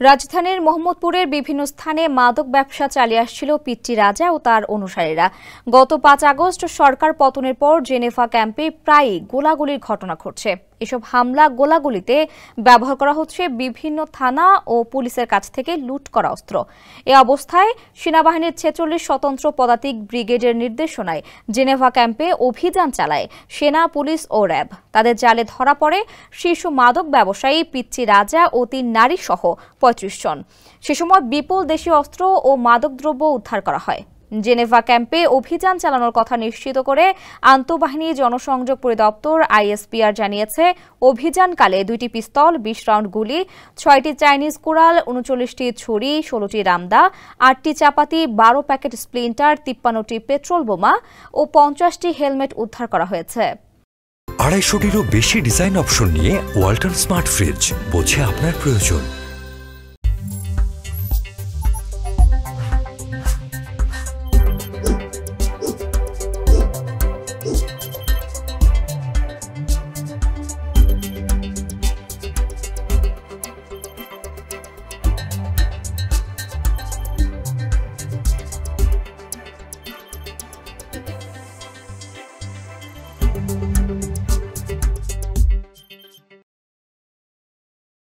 রাজধানীর মোহাম্মদপুরের বিভিন্ন স্থানে মাদক ব্যবসা চালিয়ে আসছিল পিচ্চি রাজা ও তার অনুসারীরা। গত ৫ আগস্ট সরকার পতনের পর জেনেভা ক্যাম্পে প্রায়ই গোলাগুলির ঘটনা ঘটছে। এসব হামলা গোলাগুলিতে ব্যবহার করা হচ্ছে বিভিন্ন থানা ও পুলিশের কাছ থেকে লুট করা অস্ত্র। এ অবস্থায় সেনাবাহিনীর ৪৬ স্বতন্ত্র পদাতিক ব্রিগেডের নির্দেশনায় জেনেভা ক্যাম্পে অভিযান চালায় সেনা, পুলিশ ও র্যাব। তাদের জালে ধরা পড়ে শীর্ষ মাদক ব্যবসায়ী পিচ্চি রাজা ও ৩ নারী সহ ৩৫ জন। সে সময় বিপুল দেশীয় অস্ত্র ও মাদকদ্রব্য উদ্ধার করা হয়। জেনেভা ক্যাম্পে অভিযান চালানোর কথা নিশ্চিত করে আন্তঃবাহিনী জনসংযোগ পরিদপ্তর আইএসপিআর জানিয়েছে, অভিযানকালে ২টি পিস্তল, ২০ রাউন্ড গুলি, ৬টি চাইনিজ কুড়াল, ৩৯টি ছুরি, ১৬টি রামদা, ৮টি চাপাতি, ১২ প্যাকেট স্প্লিন্টার, ৫৩টি পেট্রোল বোমা ও ৫০টি হেলমেট উদ্ধার করা হয়েছে। ২৫০টিরও বেশি ডিজাইন অপশন নিয়ে ওয়ালটন স্মার্ট ফ্রিজ, বোঝে আপনার প্রয়োজন।